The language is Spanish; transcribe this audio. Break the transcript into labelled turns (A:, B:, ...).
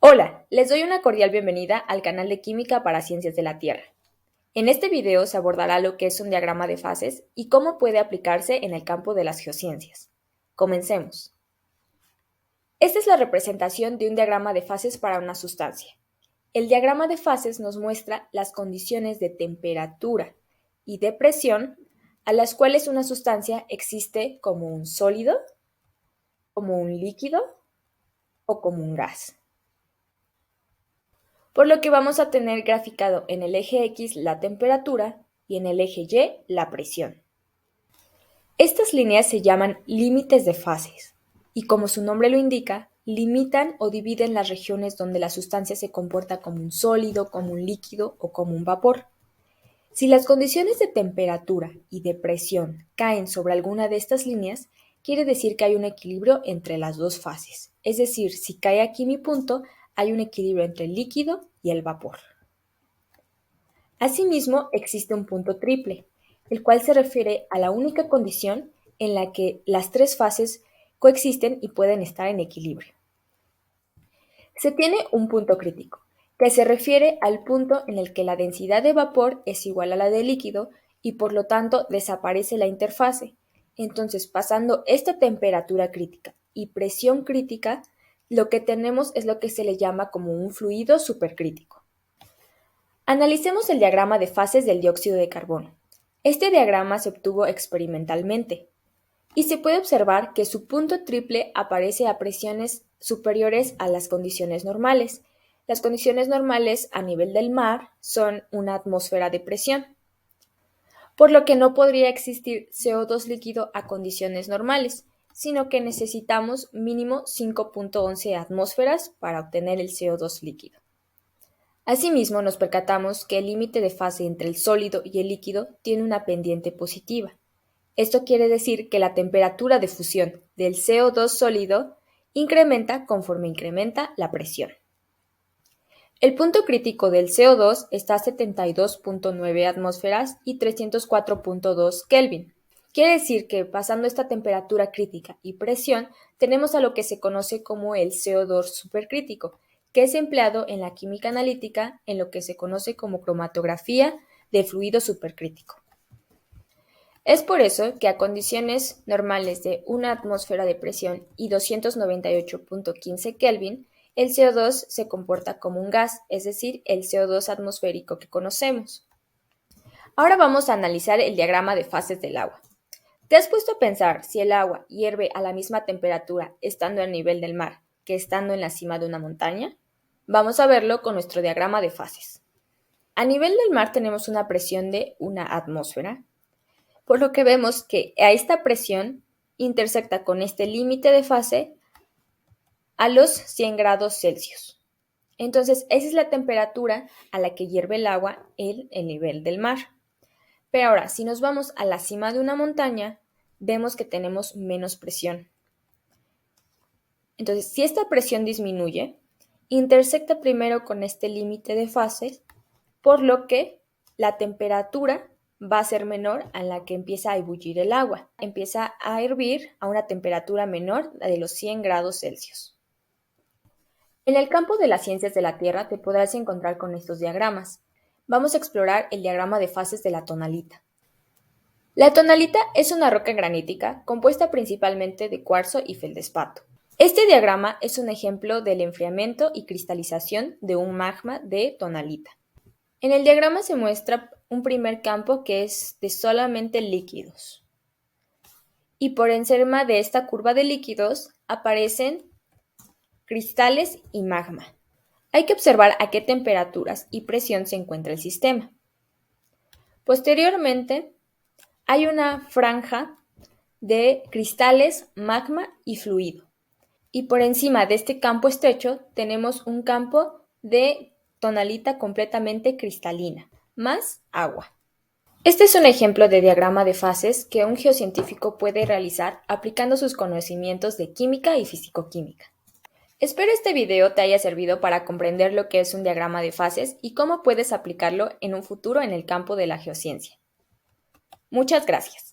A: Hola, les doy una cordial bienvenida al canal de Química para Ciencias de la Tierra. En este video se abordará lo que es un diagrama de fases y cómo puede aplicarse en el campo de las geociencias. Comencemos. Esta es la representación de un diagrama de fases para una sustancia. El diagrama de fases nos muestra las condiciones de temperatura y de presión a las cuales una sustancia existe como un sólido, como un líquido o como un gas. Por lo que vamos a tener graficado en el eje X la temperatura y en el eje Y la presión. Estas líneas se llaman límites de fases y, como su nombre lo indica, limitan o dividen las regiones donde la sustancia se comporta como un sólido, como un líquido o como un vapor. Si las condiciones de temperatura y de presión caen sobre alguna de estas líneas, quiere decir que hay un equilibrio entre las dos fases. Es decir, si cae aquí mi punto, hay un equilibrio entre el líquido y el vapor. Asimismo, existe un punto triple, el cual se refiere a la única condición en la que las tres fases coexisten y pueden estar en equilibrio. Se tiene un punto crítico, que se refiere al punto en el que la densidad de vapor es igual a la de líquido y por lo tanto desaparece la interfase. Entonces, pasando esta temperatura crítica y presión crítica, lo que tenemos es lo que se le llama como un fluido supercrítico. Analicemos el diagrama de fases del dióxido de carbono. Este diagrama se obtuvo experimentalmente y se puede observar que su punto triple aparece a presiones superiores a las condiciones normales. Las condiciones normales a nivel del mar son una atmósfera de presión, por lo que no podría existir CO2 líquido a condiciones normales, sino que necesitamos mínimo 5.11 atmósferas para obtener el CO2 líquido. Asimismo, nos percatamos que el límite de fase entre el sólido y el líquido tiene una pendiente positiva. Esto quiere decir que la temperatura de fusión del CO2 sólido incrementa conforme incrementa la presión. El punto crítico del CO2 está a 72.9 atmósferas y 304.2 Kelvin. Quiere decir que pasando esta temperatura crítica y presión, tenemos a lo que se conoce como el CO2 supercrítico, que es empleado en la química analítica en lo que se conoce como cromatografía de fluido supercrítico. Es por eso que a condiciones normales de una atmósfera de presión y 298.15 Kelvin, el CO2 se comporta como un gas, es decir, el CO2 atmosférico que conocemos. Ahora vamos a analizar el diagrama de fases del agua. ¿Te has puesto a pensar si el agua hierve a la misma temperatura estando al nivel del mar que estando en la cima de una montaña? Vamos a verlo con nuestro diagrama de fases. A nivel del mar tenemos una presión de una atmósfera, por lo que vemos que a esta presión intersecta con este límite de fase a los 100 grados Celsius. Entonces, esa es la temperatura a la que hierve el agua en el nivel del mar. Pero ahora, si nos vamos a la cima de una montaña, vemos que tenemos menos presión. Entonces, si esta presión disminuye, intersecta primero con este límite de fase, por lo que la temperatura va a ser menor a la que empieza a ebullir el agua. Empieza a hervir a una temperatura menor de los 100 grados Celsius. En el campo de las ciencias de la Tierra te podrás encontrar con estos diagramas. Vamos a explorar el diagrama de fases de la tonalita. La tonalita es una roca granítica compuesta principalmente de cuarzo y feldespato. Este diagrama es un ejemplo del enfriamiento y cristalización de un magma de tonalita. En el diagrama se muestra un primer campo que es de solamente líquidos. Y por encima de esta curva de líquidos aparecen cristales y magma. Hay que observar a qué temperaturas y presión se encuentra el sistema. Posteriormente, hay una franja de cristales, magma y fluido. Y por encima de este campo estrecho tenemos un campo de tonalita completamente cristalina, más agua. Este es un ejemplo de diagrama de fases que un geocientífico puede realizar aplicando sus conocimientos de química y fisicoquímica. Espero este video te haya servido para comprender lo que es un diagrama de fases y cómo puedes aplicarlo en un futuro en el campo de la geociencia. Muchas gracias.